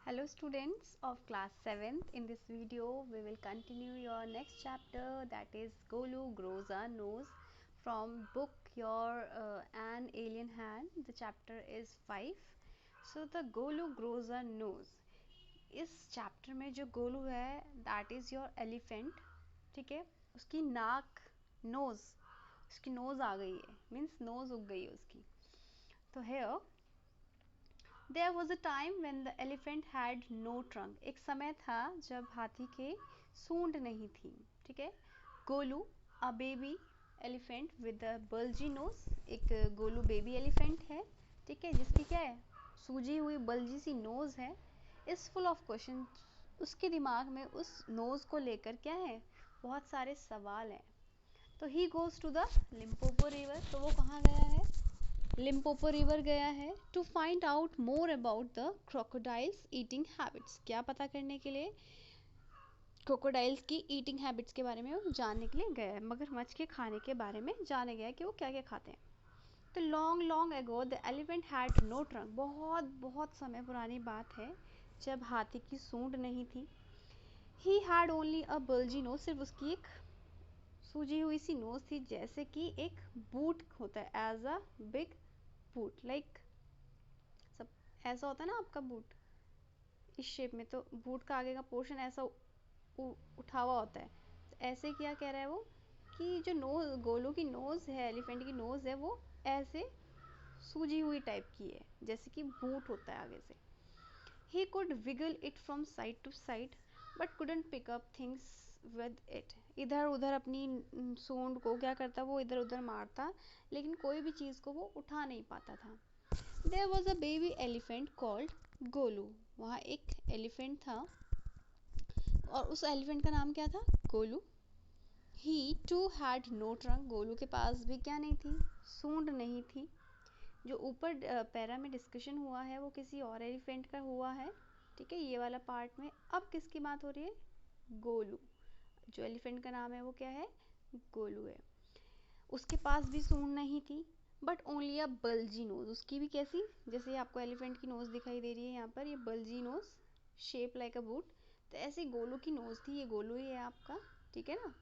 Hello students of class 7th. In this video we will continue your next chapter, that is Golu Grows a Nose, from book Your An Alien Hand. The chapter is 5. So the Golu grows a nose. इस chapter में जो गोलू है that is your elephant. ठीक है, उसकी नाक nose, उसकी nose आ गई है, मीन्स नोज़ उग गई है उसकी. तो hair There was a time when the elephant had no trunk. एक समय था जब हाथी के सूंड नहीं थी. ठीक है, Golu a baby elephant with a bulgy nose. एक गोलू बेबी एलिफेंट है, ठीक है, जिसकी क्या है, सूजी हुई बल्जी सी नोज है. Is full of question. उसके दिमाग में उस नोज को लेकर क्या है, बहुत सारे सवाल हैं. तो he goes to the Limpopo river. तो वो कहाँ गया है, लिम्पोपो रिवर गया है to find out more about the crocodiles eating habits. क्या पता करने के लिए, क्रोकोडाइल्स की ईटिंग हैबिट्स के बारे में वो जानने के लिए गया है, मगरमच्छ के खाने के बारे में जाने गया है कि वो क्या क्या खाते हैं. तो long long ago the elephant had no trunk. बहुत बहुत समय पुरानी बात है जब हाथी की सूंड नहीं थी. He had only a bulgy nose. सिर्फ उसकी एक सूजी हुई सी नोज थी, जैसे कि एक बूट होता है, as a big boot, like सब ऐसा होता है ना आपका बूट इस शेप में. तो बूट का आगे का पोर्शन ऐसा उठा हुआ होता है. ऐसे क्या कह रहा है वो, कि जो नोज, गोलू की नोज है, एलिफेंट की नोज है, वो ऐसे सूजी हुई टाइप की है, जैसे कि बूट होता है आगे से. He could wiggle it from side to side but couldn't pick up things with it. इधर उधर अपनी सूंड को क्या करता, वो इधर उधर मारता, लेकिन कोई भी चीज़ को वो उठा नहीं पाता था. There was a baby elephant called Golu. वहाँ एक एलिफेंट था और उस एलिफेंट का नाम क्या था, Golu. He too had no trunk. Golu के पास भी क्या नहीं थी, सूंड नहीं थी. जो ऊपर पैरा में डिस्कशन हुआ है वो किसी और एलिफेंट का हुआ है, ठीक है, ये वाला पार्ट में. अब किसकी बात हो रही है, गोलू. जो एलिफेंट का नाम है वो क्या है, गोलू है. उसके पास भी सूंड नहीं थी, but only a bulgy nose. उसकी भी कैसी, जैसे आपको एलिफेंट की नोज दिखाई दे रही है यहाँ पर, ये bulgy nose, shape like a boot. तो ऐसे गोलू की नोज थी. ये गोलू ही है आपका, ठीक है ना.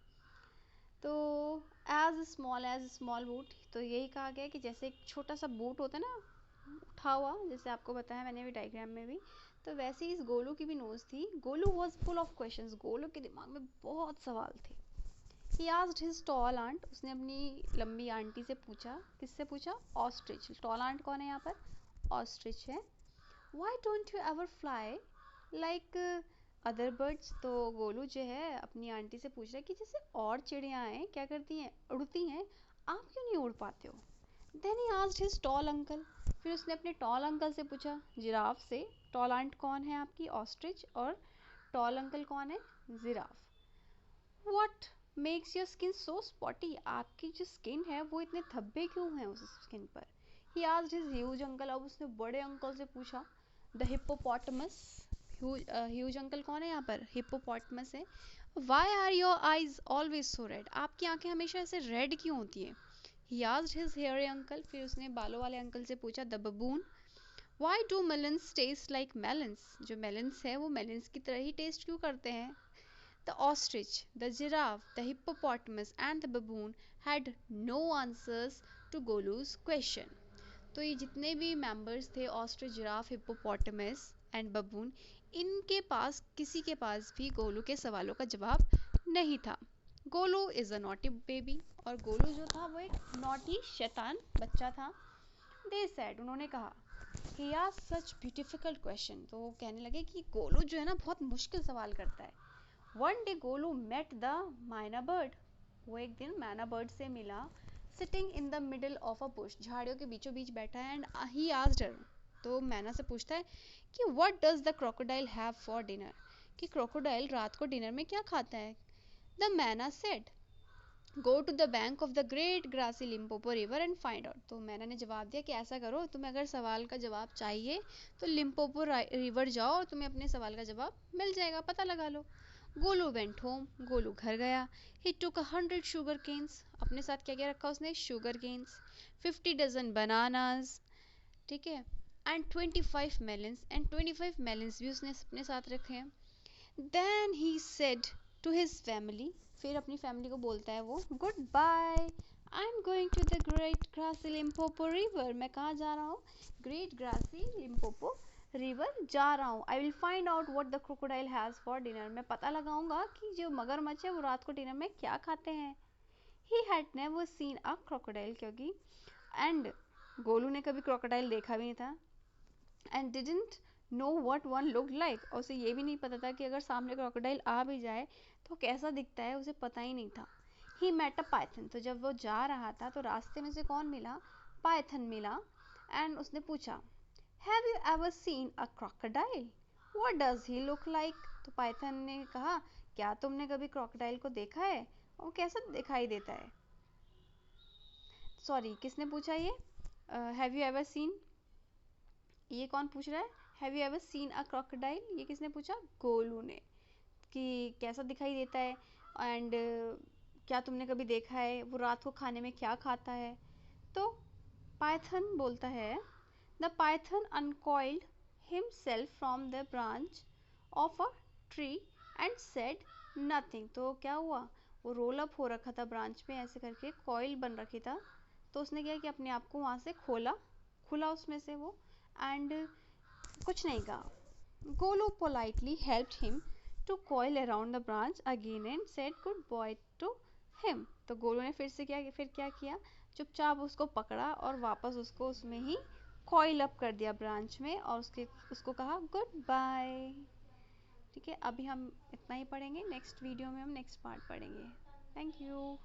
तो एज स्मॉल बूट. तो यही कहा गया कि जैसे एक छोटा सा बूट होता है ना, उठा हुआ, जैसे आपको बताया मैंने भी डायग्राम में भी, तो वैसे ही इस गोलू की भी नोज थी. Golu was full of questions. Golu के दिमाग में बहुत सवाल थे. He asked his tall aunt. उसने अपनी लंबी आंटी से पूछा. किससे पूछा, ऑस्ट्रिच. टॉल आंट कौन है यहाँ पर, ऑस्ट्रिच है. Why don't you ever fly like other birds. तो गोलू जो है अपनी आंटी से पूछ रहा है कि जैसे और चिड़ियाँ हैं, क्या करती हैं, उड़ती हैं, आप क्यों नहीं उड़ पाते हो. Then he asked his tall uncle. फिर उसने अपने टॉल अंकल से पूछा, जिराफ से. टॉल आंट कौन है आपकी, ऑस्ट्रिच, और टॉल अंकल कौन है, giraffe. What makes your skin so spotty. आपकी जो स्किन है वो इतने धब्बे क्यों हैं उस स्किन पर. He asked his huge uncle. अब उसने बड़े अंकल से पूछा. The hippopotamus. huge uncle कौन है यहाँ पर, hippopotamus है. Why are your eyes always so red. आपकी आंखें हमेशा ऐसे रेड क्यों होती हैं. He asked his hairy uncle. फिर उसने बालों वाले अंकल से पूछा. The baboon. Why do melons taste like melons. जो melons है वो melons की तरह ही टेस्ट क्यों करते हैं. The ostrich, the giraffe, the hippopotamus and the baboon had no answers to Golu's question. तो ये जितने भी मेंबर्स थे, ऑस्ट्रिच, जिराफ, हिप्पोपोटामस एंड बबून, इनके पास किसी के पास भी गोलू के सवालों का जवाब नहीं था. Golu is a naughty baby. और गोलू जो था वो एक नॉटी शैतान बच्चा था. They said. उन्होंने कहा. He asked such beautiful question. तो वो कहने लगे कि गोलू जो है ना बहुत मुश्किल सवाल करता है. One day Golu met the मैना बर्ड. वो एक दिन मैना बर्ड से मिला. Sitting in the middle of a bush. झाड़ियों के बीचों बीच बैठा है. And he asked her. तो मैना से पूछता है कि what does the crocodile have for dinner. कि क्रोकोडाइल रात को डिनर में क्या खाता है. The मैना said go to the bank of the great grassy Limpopo river and find out. तो मैना ने जवाब दिया कि ऐसा करो, तुम्हें अगर सवाल का जवाब चाहिए तो लिम्पोपो रिवर जाओ और तुम्हें अपने सवाल का जवाब मिल जाएगा, पता लगा लो. Golu went home. गोलू घर गया. He took 100 sugar canes. अपने साथ क्या क्या रखा उसने, शुगर केन्स. 50 डजन बनानाज, ठीक है, एंड 25 मेलन्स भी उसने अपने साथ रखे हैं. Then he said to his family, फिर अपनी फैमिली को बोलता है वो, good bye, I am going to the great grassy Limpopo river. मैं कहाँ जा रहा हूँ? ग्रेट ग्रासी लिम्पोपो रिवर जा रहा हूँ. I will find out what the crocodile has for dinner. मैं पता लगाऊंगा कि जो मगरमच्छ है वो रात को डिनर में क्या खाते हैं. He had never seen a crocodile, क्योंकि एंड गोलू ने कभी क्रोकोडाइल देखा भी नहीं था. And didn't know what one look like, और उसे ये भी नहीं पता था कि अगर सामने क्रोकोडाइल आ भी जाए तो कैसा दिखता है, उसे पता ही नहीं था. ही मेट अ पाइथन, तो जब वो जा रहा था तो रास्ते में से कौन मिला? पाइथन मिला. एंड उसने पूछा, have you ever seen a crocodile, what does he look like. तो पाइथन ने कहा, क्या तुमने कभी क्रोकोडाइल को देखा है और कैसा दिखाई देता है? सॉरी, किसने पूछा ये? हैव यू एवर सीन, ये कौन पूछ रहा है? Have you ever seen a crocodile, ये किसने पूछा? गोलू ने, कि कैसा दिखाई देता है एंड क्या तुमने कभी देखा है वो रात को खाने में क्या खाता है. तो पाइथन बोलता है, the Python uncoiled himself from the branch of a tree and said nothing. तो क्या हुआ, वो रोल अप हो रखा था ब्रांच में, ऐसे करके कॉइल बन रखी था. तो उसने क्या कि अपने आप को वहाँ से खुला उसमें से वो, एंड कुछ नहीं कहा. Golu politely helped him to coil around the branch again and said good boy to him. तो गोलू ने फिर क्या किया, चुपचाप उसको पकड़ा और वापस उसको उसमें ही कॉइल अप कर दिया ब्रांच में, और उसको कहा गुड बाय. ठीक है, अभी हम इतना ही पढ़ेंगे, नेक्स्ट वीडियो में हम नेक्स्ट पार्ट पढ़ेंगे. Thank you.